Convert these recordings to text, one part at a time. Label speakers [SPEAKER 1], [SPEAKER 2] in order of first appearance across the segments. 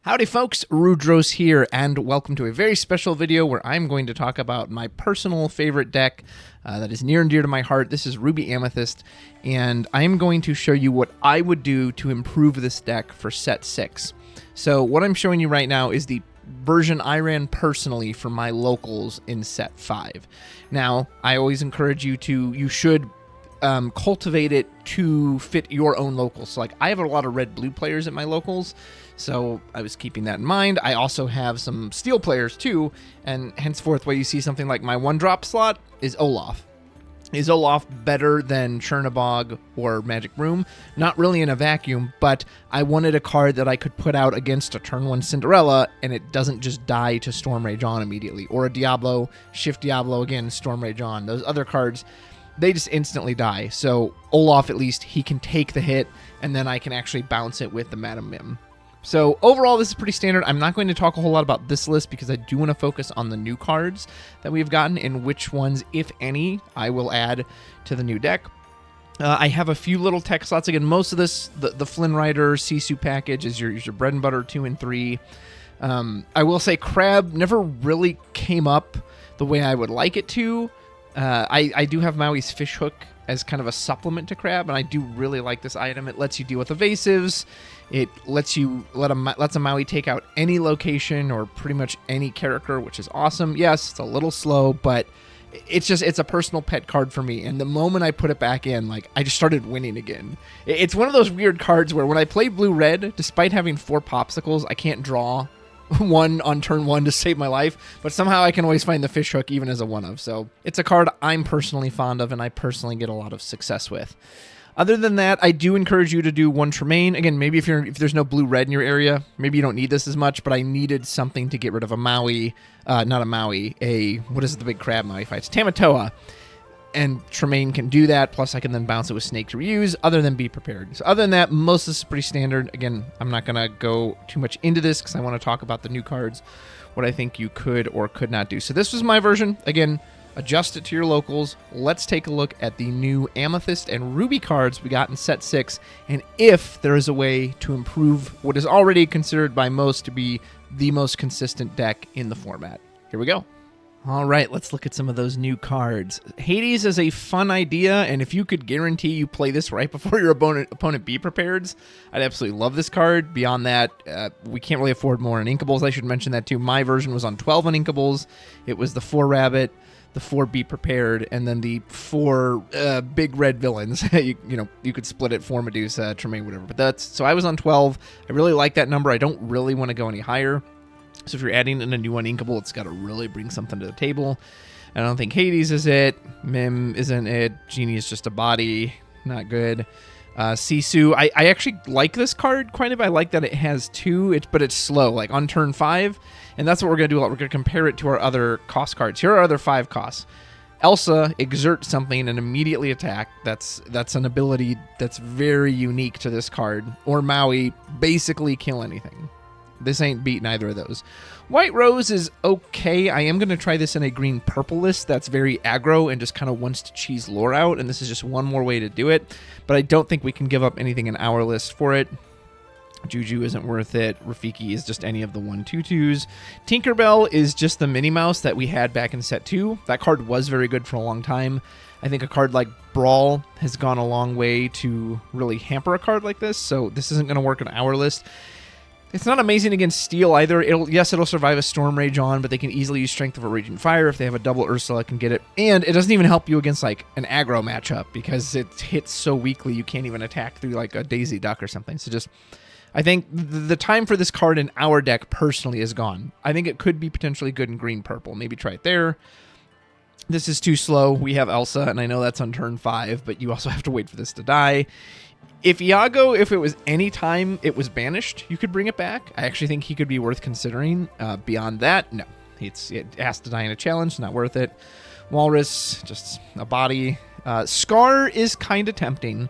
[SPEAKER 1] Howdy folks, Rudros here, and welcome to a very special video where I'm going to talk about my personal favorite deck that is near and dear to my heart. This is Ruby Amethyst, and I'm going to show you what I would do to improve this deck for set 6. So what I'm showing you right now is the version I ran personally for my locals in set 5. Now, I always encourage you should cultivate it to fit your own locals. So like I have a lot of red-blue players at my locals, so I was keeping that in mind. I also have some steel players too, and henceforth where you see something like my 1-drop slot is Olaf. Is Olaf better than Chernabog or Magic Room? Not really in a vacuum, but I wanted a card that I could put out against a turn 1 Cinderella and it doesn't just die to Storm Rage on immediately. Or a Diablo, Shift Diablo again, Storm Rage on. Those other cards, they just instantly die. So Olaf, at least, he can take the hit, and then I can actually bounce it with the Madam Mim. So overall, this is pretty standard. I'm not going to talk a whole lot about this list because I do want to focus on the new cards that we've gotten and which ones, if any, I will add to the new deck. I have a few little tech slots. Again, most of this, the Flynn Rider Sisu package is your bread and butter 2 and 3. I will say Crab never really came up the way I would like it to. I do have Maui's Fishhook as kind of a supplement to Crab, and I do really like this item. It lets you deal with evasives. It lets a Maui take out any location or pretty much any character, which is awesome. Yes, it's a little slow, but it's a personal pet card for me. And the moment I put it back in, like, I just started winning again. It's one of those weird cards where when I play blue-red, despite having 4 popsicles, I can't draw one on turn 1 to save my life, but somehow I can always find the fish hook even as a 1-of. So it's a card I'm personally fond of and I personally get a lot of success with. Other than that, I do encourage you to do 1 Tremaine. Again, maybe if there's no blue-red in your area, maybe you don't need this as much, but I needed something to get rid of a Maui, not a Maui, what is it, the big crab Maui fights? Tamatoa. And Tremaine can do that, plus I can then bounce it with Snake to reuse, other than Be Prepared. So other than that, most of this is pretty standard. Again, I'm not going to go too much into this because I want to talk about the new cards, what I think you could or could not do. So this was my version. Again, adjust it to your locals. Let's take a look at the new Amethyst and Ruby cards we got in set 6, and if there is a way to improve what is already considered by most to be the most consistent deck in the format. Here we go. All right, let's look at some of those new cards. Hades is a fun idea, and if you could guarantee you play this right before your opponent Be Prepared, I'd absolutely love this card. Beyond that, we can't really afford more on Inkables. I should mention that too. My version was on 12 on Inkables. It was the 4 Rabbit, the 4 Be Prepared, and then the 4 big red villains. you could split it, 4 Medusa, Tremaine, whatever. But so I was on 12. I really like that number. I don't really want to go any higher. So if you're adding in a new Uninkable, it's got to really bring something to the table. I don't think Hades is it. Mim isn't it. Genie is just a body. Not good. Sisu. I actually like this card quite a bit. I like that it has 2, but it's slow, like on turn 5. And that's what we're going to do a lot. We're going to compare it to our other cost cards. Here are our other 5 costs. Elsa, exert something and immediately attack. That's an ability that's very unique to this card. Or Maui, basically kill anything. This ain't beating either of those. White Rose is okay. I am going to try this in a green-purple list that's very aggro and just kind of wants to cheese lore out, and this is just one more way to do it. But I don't think we can give up anything in our list for it. Juju isn't worth it. Rafiki is just any of the 1/2/2s. Tinkerbell is just the Minnie Mouse that we had back in set 2. That card was very good for a long time. I think a card like Brawl has gone a long way to really hamper a card like this, so this isn't going to work on our list. It's not amazing against Steel either. It'll survive a Storm Rage on, but they can easily use Strength of a Raging Fire. If they have a double Ursula, it can get it. And it doesn't even help you against like an aggro matchup because it hits so weakly you can't even attack through like a Daisy Duck or something. So I think the time for this card in our deck personally is gone. I think it could be potentially good in green-purple. Maybe try it there. This is too slow. We have Elsa, and I know that's on turn 5, but you also have to wait for this to die. If Iago, if it was any time it was banished, you could bring it back. I actually think he could be worth considering. Beyond that, no. It has to die in a challenge, not worth it. Walrus, just a body. Scar is kind of tempting.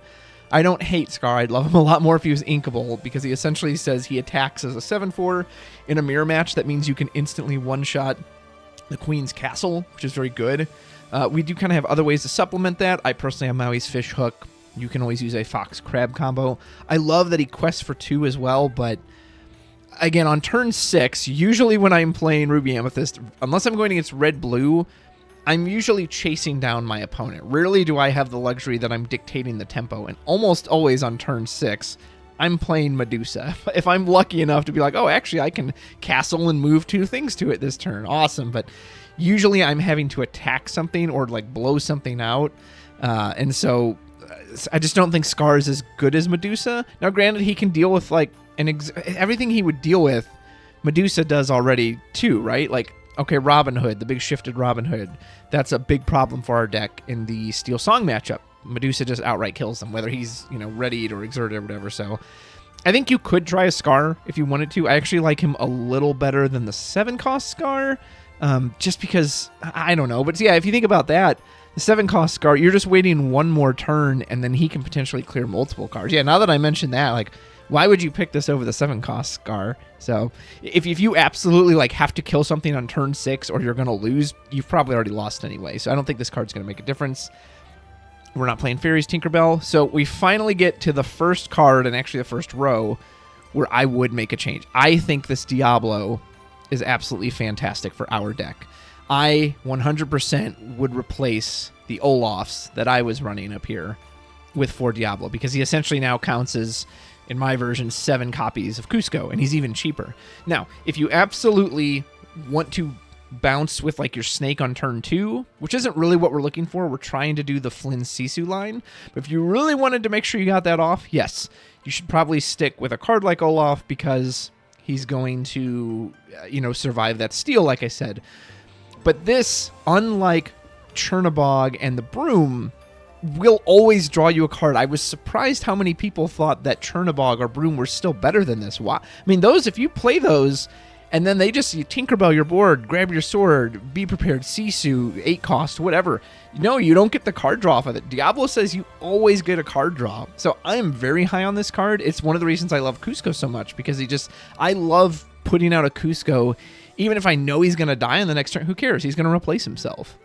[SPEAKER 1] I don't hate Scar. I'd love him a lot more if he was inkable, because he essentially says he attacks as a 7/4 in a mirror match. That means you can instantly one-shot the Queen's Castle, which is very good. We do kind of have other ways to supplement that. I personally have Maui's Fish Hook. You can always use a Fox Crab combo. I love that he quests for 2 as well, but again, on turn 6, usually when I'm playing Ruby Amethyst, unless I'm going against red-blue, I'm usually chasing down my opponent. Rarely do I have the luxury that I'm dictating the tempo, and almost always on turn 6, I'm playing Medusa. If I'm lucky enough to be like, oh, actually, I can castle and move 2 things to it this turn. Awesome. But usually I'm having to attack something or like blow something out. And so I just don't think Scar is as good as Medusa. Now, granted, he can deal with like everything he would deal with, Medusa does already too, right? Like, okay, Robin Hood, the big shifted Robin Hood. That's a big problem for our deck in the Steel Song matchup. Medusa just outright kills him, whether he's, readied or exerted or whatever. So I think you could try a Scar if you wanted to. I actually like him a little better than the 7-cost Scar, just because, I don't know. But yeah, if you think about that, the 7-cost Scar, you're just waiting one more turn, and then he can potentially clear multiple cards. Yeah, now that I mentioned that, like, why would you pick this over the 7-cost Scar? So if you absolutely like have to kill something on turn 6 or you're going to lose, you've probably already lost anyway. So I don't think this card's going to make a difference. We're not playing Fairies Tinkerbell. So we finally get to the first card, and actually the first row, where I would make a change. I think this Diablo is absolutely fantastic for our deck. I 100% would replace the Olafs that I was running up here with 4 Diablo, because he essentially now counts as, in my version, 7 copies of Cusco, and he's even cheaper. Now, if you absolutely want to bounce with like your snake on turn 2, which isn't really what we're looking for. We're trying to do the Flynn Sisu line. But if you really wanted to make sure you got that off, yes, you should probably stick with a card like Olaf, because he's going to, survive that steal, like I said. But this, unlike Chernobog and the Broom, will always draw you a card. I was surprised how many people thought that Chernobog or Broom were still better than this. Why? I mean, those, if you play those, and then you Tinkerbell your board, grab your sword, be prepared, Sisu, 8 cost, whatever. No, you don't get the card draw off of it. Diablo says you always get a card draw. So I am very high on this card. It's one of the reasons I love Cusco so much, because I love putting out a Cusco, even if I know he's going to die in the next turn. Who cares? He's going to replace himself.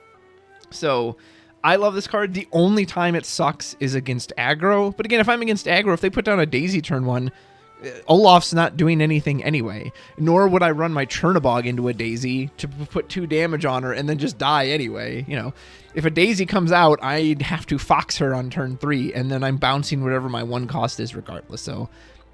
[SPEAKER 1] So I love this card. The only time it sucks is against aggro. But again, if I'm against aggro, if they put down a Daisy turn 1, Olaf's not doing anything anyway, nor would I run my Chernobog into a Daisy to put 2 damage on her and then just die anyway. If a Daisy comes out, I'd have to Fox her on turn 3, and then I'm bouncing whatever my 1 cost is regardless. So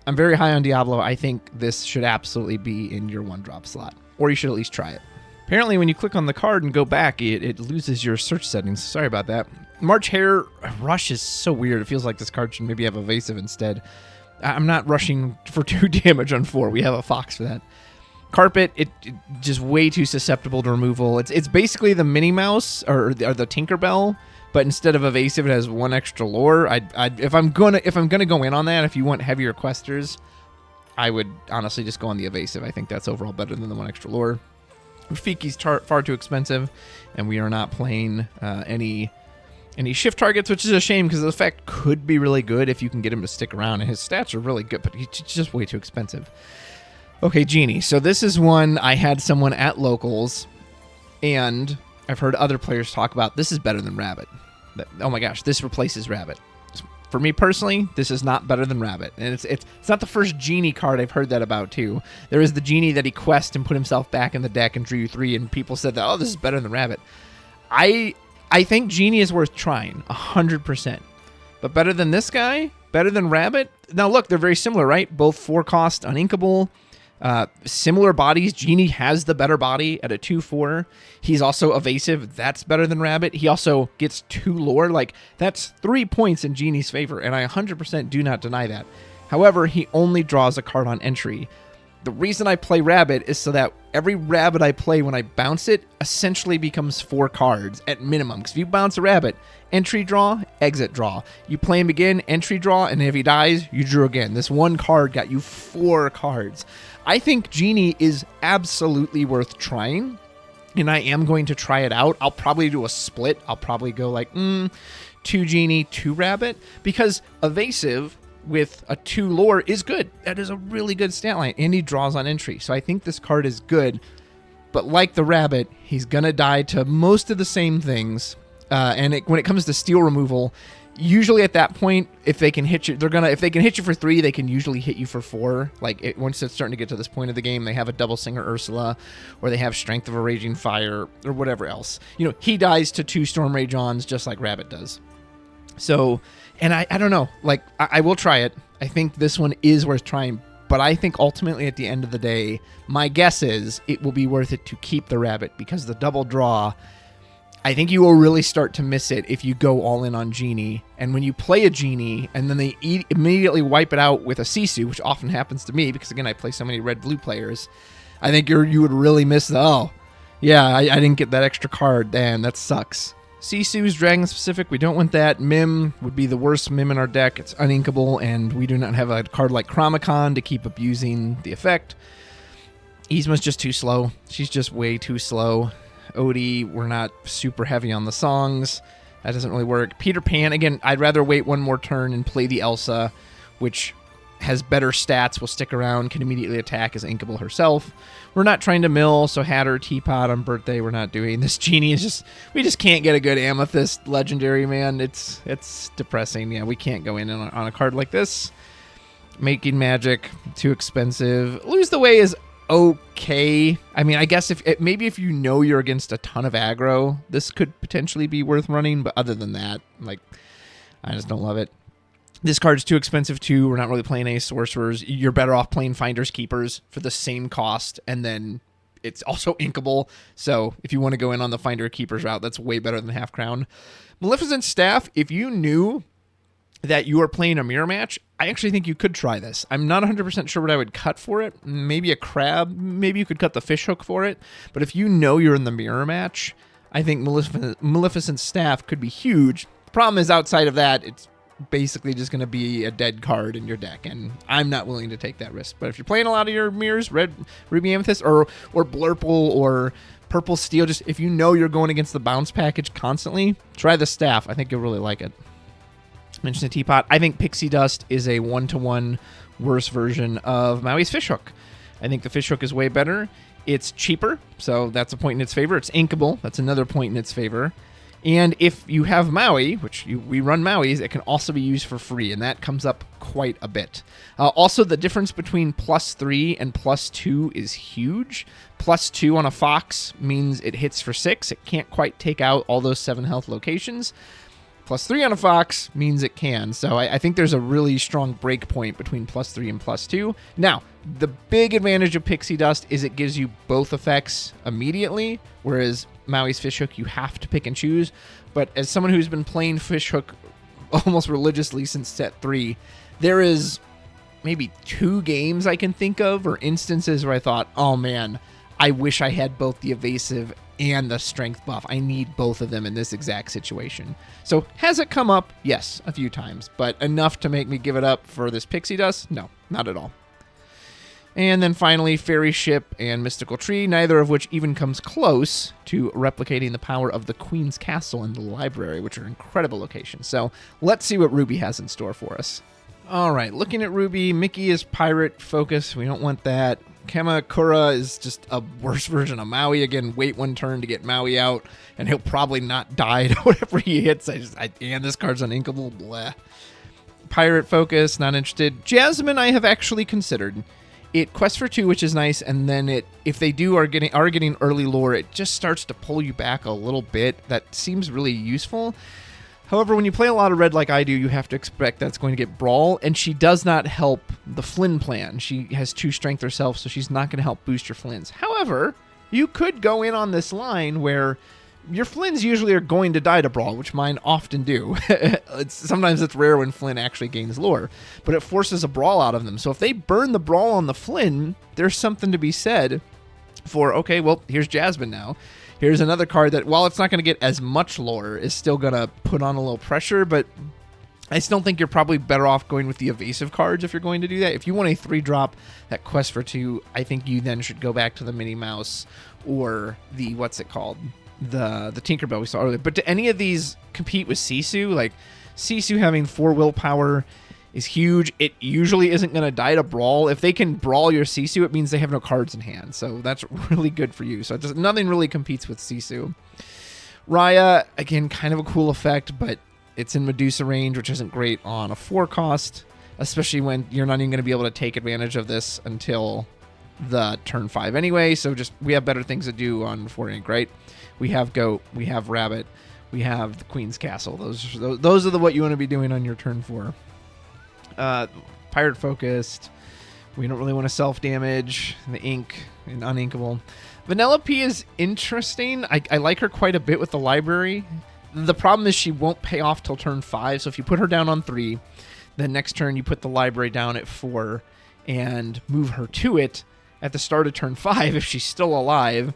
[SPEAKER 1] I'm very high on Diablo. I think this should absolutely be in your 1-drop slot, or you should at least try it. Apparently, when you click on the card and go back, it loses your search settings. Sorry about that. March Hare Rush is so weird. It feels like this card should maybe have Evasive instead. I'm not rushing for 2 damage on 4. We have a Fox for that. Carpet, it just way too susceptible to removal. It's basically the Minnie Mouse or the Tinkerbell, but instead of evasive, it has 1 extra lore. If I'm gonna go in on that, if you want heavier questers, I would honestly just go on the evasive. I think that's overall better than the 1 extra lore. Rafiki's far too expensive, and we are not playing any shift targets, which is a shame, because the effect could be really good if you can get him to stick around, and his stats are really good, but he's just way too expensive. Okay, Genie. So this is one I had someone at Locals, and I've heard other players talk about. This is better than Rabbit. Oh my gosh, this replaces Rabbit. For me personally, this is not better than Rabbit, and it's not the first Genie card I've heard that about too. There is the Genie that he quested and put himself back in the deck and drew 3, and people said that, oh, this is better than Rabbit. I think Genie is worth trying, 100%. But better than this guy? Better than Rabbit? Now look, they're very similar, right? Both 4 cost, uninkable. Similar bodies. Genie has the better body at a 2/4. He's also evasive. That's better than Rabbit. He also gets 2 lore. Like, that's 3 points in Genie's favor, and I 100% do not deny that. However, he only draws a card on entry. The reason I play Rabbit is so that every Rabbit I play, when I bounce it, essentially becomes 4 cards at minimum. Because if you bounce a Rabbit, entry draw, exit draw. You play him again, entry draw, and if he dies, you drew again. This 1 card got you 4 cards. I think Genie is absolutely worth trying, and I am going to try it out. I'll probably do a split. I'll probably go like 2 Genie, 2 Rabbit, because evasive with a 2 lore is good. That is a really good stat line, and he draws on entry. So I think this card is good, but like the Rabbit, he's going to die to most of the same things, When it comes to steal removal, usually at that point, if they can hit you, if they can hit you for 3, they can usually hit you for 4. Like once it's starting to get to this point of the game, they have a double Singer Ursula, or they have Strength of a Raging Fire, or whatever else. You know, he dies to 2 Storm Rage Ons just like Rabbit does. So, and I don't know, like I will try it. I think this one is worth trying, but I think ultimately at the end of the day, my guess is it will be worth it to keep the Rabbit, because the double draw, I think you will really start to miss it if you go all in on Genie. And when you play a Genie and then they immediately wipe it out with a Sisu, which often happens to me because, again, I play so many red-blue players, I think you would really miss the, oh, yeah, I didn't get that extra card. Damn, that sucks. Sisu's Dragon specific. We don't want that. Mim would be the worst Mim in our deck. It's uninkable, and we do not have a card like Chromicon to keep abusing the effect. Yzma's just too slow. She's just way too slow. Odie, we're not super heavy on the songs. That doesn't really work. Peter Pan, again, I'd rather wait one more turn and play the Elsa, which has better stats, will stick around, can immediately attack as Inkable herself. We're not trying to mill, so Hatter, Teapot on birthday, we're not doing. This Genie is just, we just can't get a good Amethyst legendary, man. It's depressing. Yeah, we can't go in on a card like this. Making Magic, too expensive. Lose the Way is okay. I mean, I guess maybe if you know you're against a ton of aggro, this could potentially be worth running, but other than that, like, I just don't love it. This card's too expensive too. We're not really playing any sorcerers. You're better off playing Finders Keepers for the same cost, and then it's also inkable. So if you want to go in on the Finder Keepers route, that's way better than Half Crown. Maleficent Staff, if you knew that you are playing a mirror match, I actually think you could try this. I'm not 100% sure what I would cut for it. Maybe a crab. Maybe you could cut the fish hook for it. But if you know you're in the mirror match, I think Maleficent Staff could be huge. The problem is, outside of that, it's basically just going to be a dead card in your deck, and I'm not willing to take that risk. But if you're playing a lot of your mirrors, Red, Ruby Amethyst, or Blurple, or Purple Steel, just if you know you're going against the bounce package constantly, try the Staff. I think you'll really like it. Mention the Teapot. I think Pixie Dust is a 1-to-1 worse version of Maui's Fishhook. I think the Fishhook is way better. It's cheaper, so that's a point in its favor. It's inkable. That's another point in its favor. And if you have Maui, which we run Maui's, it can also be used for free, and that comes up quite a bit. Also, the difference between +3 and +2 is huge. +2 on a Fox means it hits for 6. It can't quite take out all those 7 health locations. +3 on a Fox means it can. So I think there's a really strong break point between +3 and +2. Now, the big advantage of Pixie Dust is it gives you both effects immediately, whereas Maui's Fishhook, you have to pick and choose. But as someone who's been playing Fishhook almost religiously since set 3, there is maybe 2 games I can think of, or instances where I thought, oh man, I wish I had both the evasive and the strength buff. I need both of them in this exact situation. So has it come up? Yes, a few times, but enough to make me give it up for this Pixie Dust? No, not at all. And then finally, Fairy Ship and Mystical Tree, neither of which even comes close to replicating the power of the Queen's Castle and the Library, which are incredible locations. So let's see what Ruby has in store for us. All right, looking at Ruby, Mickey is Pirate Focus. We don't want that. Kamakura is just a worse version of Maui. Again, wait one turn to get Maui out, and he'll probably not die to whatever he hits. And this card's uninkable. Bleh. Pirate Focus, not interested. Jasmine, I have actually considered. It quests for 2, which is nice, and then if they are getting early lore, it just starts to pull you back a little bit. That seems really useful. However, when you play a lot of red like I do, you have to expect that's going to get Brawl, and she does not help the Flynn plan. She has 2 strength herself, so she's not going to help boost your Flynns. However, you could go in on this line where your Flynns usually are going to die to Brawl, which mine often do. Sometimes it's rare when Flynn actually gains lore, but it forces a Brawl out of them. So if they burn the Brawl on the Flynn, there's something to be said for, okay, well, here's Jasmine now. Here's another card that, while it's not going to get as much lore, is still going to put on a little pressure, but I still think you're probably better off going with the evasive cards if you're going to do that. If you want a 3-drop that quests for 2, I think you then should go back to the Minnie Mouse or the, what's it called? The Tinkerbell we saw earlier. But do any of these compete with Sisu? Like, Sisu having 4 willpower is huge. It usually isn't going to die to Brawl. If they can Brawl your Sisu, it means they have no cards in hand. So that's really good for you. So nothing really competes with Sisu. Raya, again, kind of a cool effect, but it's in Medusa range, which isn't great on a 4 cost, especially when you're not even going to be able to take advantage of this until the turn 5 anyway. So just we have better things to do on 4 ink, right? We have Goat, we have Rabbit, we have the Queen's Castle. Those are the what you want to be doing on your turn 4. Pirate focused. We don't really want to self-damage the ink and uninkable. Vanellope is interesting. I like her quite a bit with the library. The problem is she won't pay off till turn 5. So if you put her down on 3, then next turn you put the library down at 4 and move her to it at the start of turn 5. If she's still alive,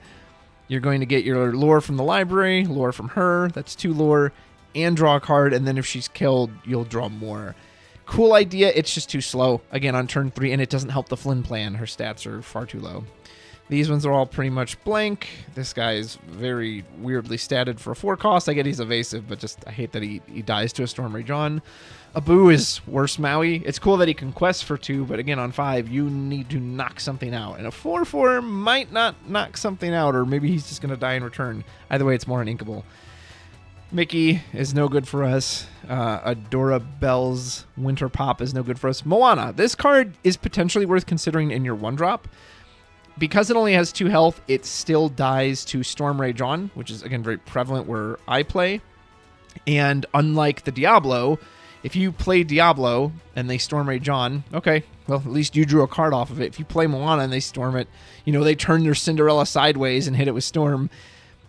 [SPEAKER 1] you're going to get your lore from the library, lore from her. That's 2 lore, and draw a card. And then if she's killed, you'll draw more. Cool idea. It's just too slow, again, on turn 3, and it doesn't help the Flynn plan. Her stats are far too low. These ones are all pretty much blank. This guy is very weirdly statted for a 4 cost. I get he's evasive, but just I hate that he dies to a Storm Rage on. Abu is worse Maui. It's cool that he can quest for 2, but again, on 5, you need to knock something out. And a 4/4 might not knock something out, or maybe he's just going to die in return. Either way, it's more uninkable. Mickey is no good for us. Adora Bell's Winter Pop is no good for us. Moana. This card is potentially worth considering in your 1-drop. Because it only has 2 health, it still dies to Storm Rage on, which is, again, very prevalent where I play. And unlike the Diablo, if you play Diablo and they Storm Rage on, okay, well, at least you drew a card off of it. If you play Moana and they storm it, they turn their Cinderella sideways and hit it with Storm,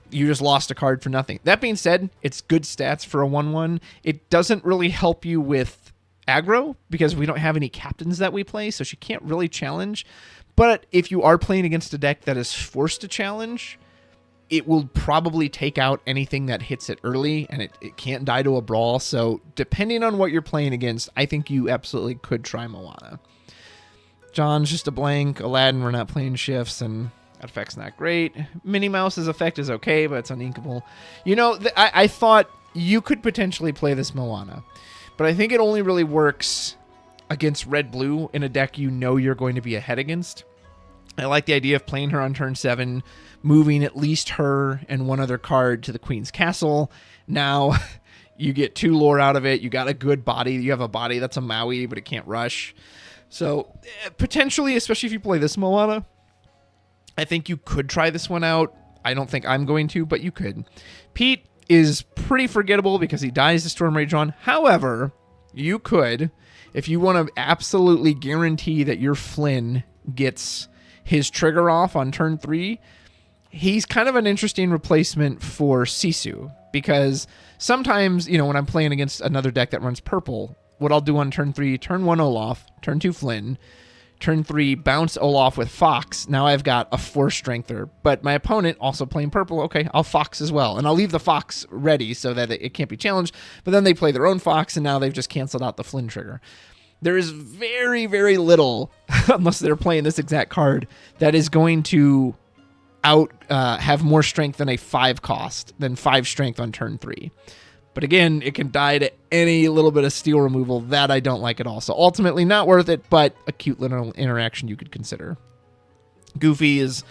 [SPEAKER 1] you just lost a card for nothing. That being said, it's good stats for a 1/1. It doesn't really help you with aggro because we don't have any captains that we play, so she can't really challenge. But if you are playing against a deck that is forced to challenge, it will probably take out anything that hits it early, and it can't die to a brawl. So depending on what you're playing against, I think you absolutely could try Moana. John's just a blank. Aladdin, we're not playing shifts, and that effect's not great. Minnie Mouse's effect is okay, but it's uninkable. I thought you could potentially play this Moana, but I think it only really works against red-blue in a deck you're going to be ahead against. I like the idea of playing her on turn 7, moving at least her and one other card to the Queen's Castle. Now you get 2 lore out of it. You got a good body. You have a body that's a Maui, but it can't rush. So potentially, especially if you play this Moana, I think you could try this one out. I don't think I'm going to, but you could. Pete is pretty forgettable because he dies to Storm Rage on. However, you could, if you want to absolutely guarantee that your Flynn gets his trigger off on turn 3, he's kind of an interesting replacement for Sisu, because sometimes, when I'm playing against another deck that runs purple, what I'll do on turn 3, turn 1 Olaf, turn 2 Flynn, turn 3 bounce Olaf with Fox. Now I've got a 4 strengther, but my opponent also playing purple. Okay, I'll Fox as well, and I'll leave the Fox ready so that it can't be challenged, but then they play their own Fox, and now they've just canceled out the Flynn trigger. There is very, very little, unless they're playing this exact card, that is going to have more strength than a 5 cost, than 5 strength on turn 3. But again, it can die to any little bit of steel removal. That I don't like at all. So ultimately not worth it, but a cute little interaction you could consider. Goofy is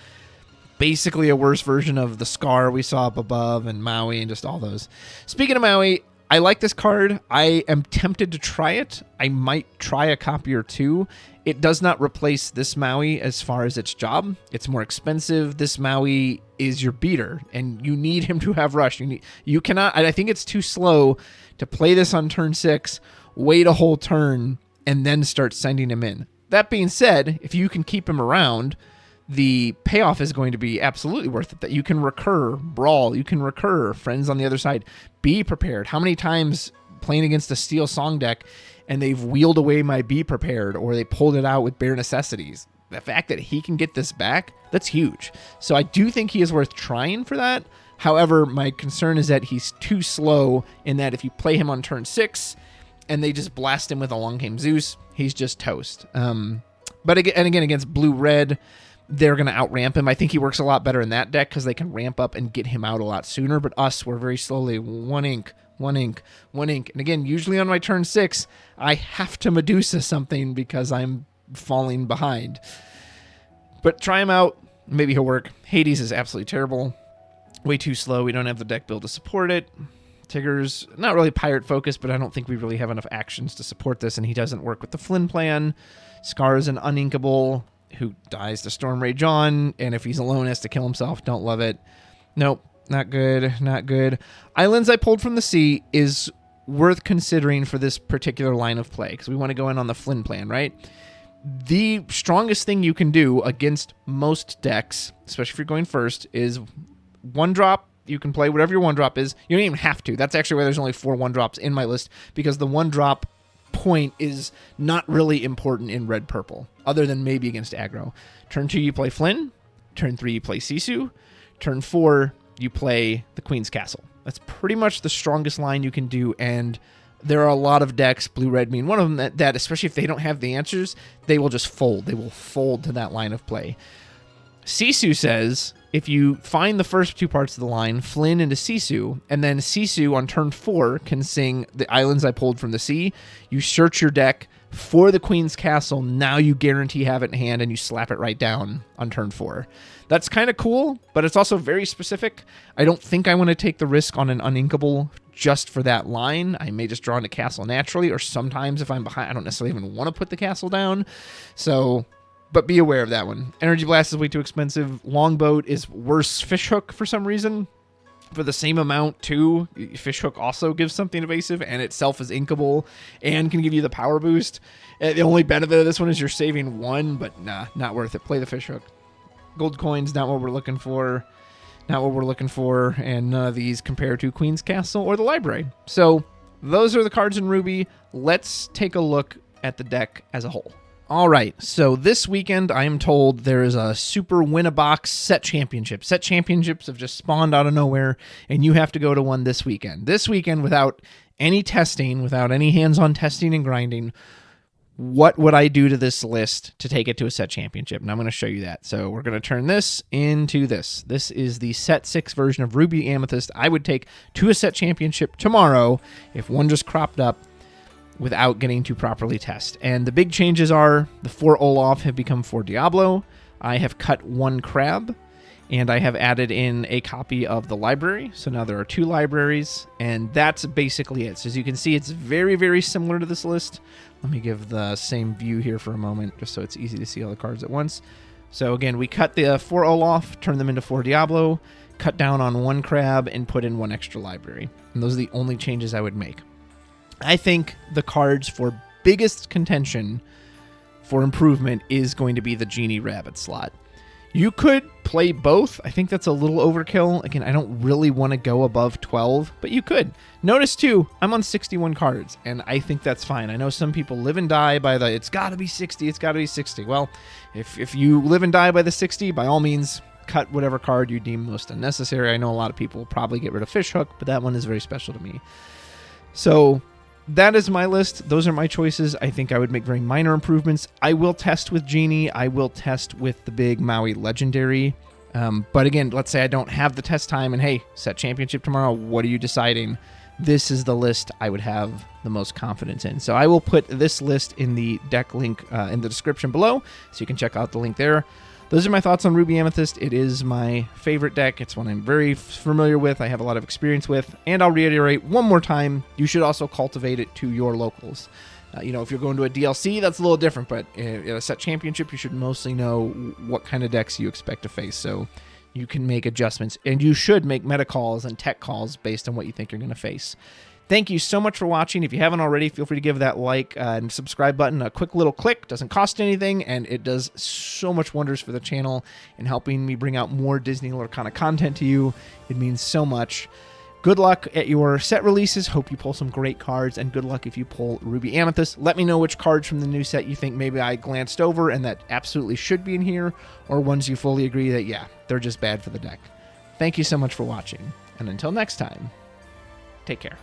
[SPEAKER 1] basically a worse version of the Scar we saw up above, and Maui, and just all those. Speaking of Maui, I like this card. I am tempted to try it. I might try a copy or 2. It does not replace this Maui as far as its job. It's more expensive. This Maui is your beater, and you need him to have rush. You cannot. I think it's too slow to play this on turn 6, wait a whole turn, and then start sending him in. That being said, if you can keep him around, the payoff is going to be absolutely worth it. That you can recur Brawl, you can recur Friends on the other side. Be prepared. How many times playing against a Steel Song deck and they've wheeled away my Be Prepared, or they pulled it out with Bare Necessities? The fact that he can get this back, that's huge. So I do think he is worth trying for that. However, my concern is that he's too slow, in that if you play him on turn 6 and they just blast him with a Long Game Zeus, he's just toast. But again, against blue-red, they're going to outramp him. I think he works a lot better in that deck because they can ramp up and get him out a lot sooner. But us, we're very slowly 1 ink, 1 ink, 1 ink. And again, usually on my turn 6, I have to Medusa something because I'm falling behind. But try him out. Maybe he'll work. Hades is absolutely terrible. way too slow. We don't have the deck build to support it. Tigger's not really pirate focused, but I don't think we really have enough actions to support this, and he doesn't work with the Flynn plan. Scar is an uninkable who dies to Storm Rage on, and if he's alone has to kill himself. Don't love it. Nope, not good, not good. Islands I Pulled from the Sea is worth considering for this particular line of play, because we want to go in on the Flynn plan, right? The strongest thing you can do against most decks, especially if you're going first, is 1-drop. You can play whatever your 1-drop is. You don't even have to. That's actually why there's only 4 1-drops in my list, because the 1-drop point is not really important in red-purple, other than maybe against aggro. Turn 2, you play Flynn. Turn 3, you play Sisu. Turn 4, you play the Queen's Castle. That's pretty much the strongest line you can do, and there are a lot of decks, blue-red being one of them, that especially if they don't have the answers, they will just fold. They will fold to that line of play. Sisu says, if you find the first 2 parts of the line, Flynn into Sisu, and then Sisu on turn 4 can sing The Islands I Pulled from the Sea, you search your deck for the Queen's Castle, now you guarantee have it in hand, and you slap it right down on turn 4. That's kind of cool, but it's also very specific. I don't think I want to take the risk on an uninkable just for that line. I may just draw into castle naturally, or sometimes if I'm behind, I don't necessarily even want to put the castle down. So, but be aware of that one. Energy Blast is way too expensive. Longboat is worse Fishhook for some reason. For the same amount, too, Fishhook also gives something evasive, and itself is inkable, and can give you the power boost. The only benefit of this one is you're saving 1, but nah, not worth it. Play the Fishhook. Gold coins, not what we're looking for. Not what we're looking for, and none of these compare to Queen's Castle or the Library. So those are the cards in Ruby. Let's take a look at the deck as a whole. All right, so this weekend, I am told there is a Super Win-a-Box set championship. Set championships have just spawned out of nowhere, and you have to go to one this weekend. This weekend, without any testing, without any hands-on testing and grinding, what would I do to this list to take it to a set championship? And I'm going to show you that. So we're going to turn this into this. This is the set 6 version of Ruby Amethyst. I would take to a set championship tomorrow if one just cropped up without getting to properly test. And the big changes are the 4 Olaf have become 4 Diablo. I have cut 1 Crab, and I have added in a copy of the library. So now there are 2 libraries, and that's basically it. So as you can see, it's very, very similar to this list. Let me give the same view here for a moment, just so it's easy to see all the cards at once. So again, we cut the 4 Olaf, turn them into 4 Diablo, cut down on 1 Crab, and put in 1 extra library. And those are the only changes I would make. I think the cards for biggest contention for improvement is going to be the Genie Rabbit slot. You could play both. I think that's a little overkill. Again, I don't really want to go above 12, but you could. Notice, too, I'm on 61 cards, and I think that's fine. I know some people live and die by the, it's got to be 60, it's got to be 60. Well, if you live and die by the 60, by all means, cut whatever card you deem most unnecessary. I know a lot of people will probably get rid of Fishhook, but that one is very special to me. So that is my list. Those are my choices. I think I would make very minor improvements. I will test with Genie. I will test with the big Maui Legendary. But again, let's say I don't have the test time and hey, set championship tomorrow. What are you deciding? This is the list I would have the most confidence in. So I will put this list in the deck link in the description below, so you can check out the link there. Those are my thoughts on Ruby Amethyst. It is my favorite deck. It's one I'm very familiar with. I have a lot of experience with. And I'll reiterate one more time, you should also cultivate it to your locals. If you're going to a DLC, that's a little different, but in a set championship, you should mostly know what kind of decks you expect to face. So you can make adjustments, and you should make meta calls and tech calls based on what you think you're going to face. Thank you so much for watching. If you haven't already, feel free to give that like and subscribe button a quick little click. Doesn't cost anything, and it does so much wonders for the channel in helping me bring out more Disney Lorcana content to you. It means so much. Good luck at your set releases. Hope you pull some great cards, and good luck if you pull Ruby Amethyst. Let me know which cards from the new set you think maybe I glanced over and that absolutely should be in here, or ones you fully agree that, yeah, they're just bad for the deck. Thank you so much for watching, and until next time, take care.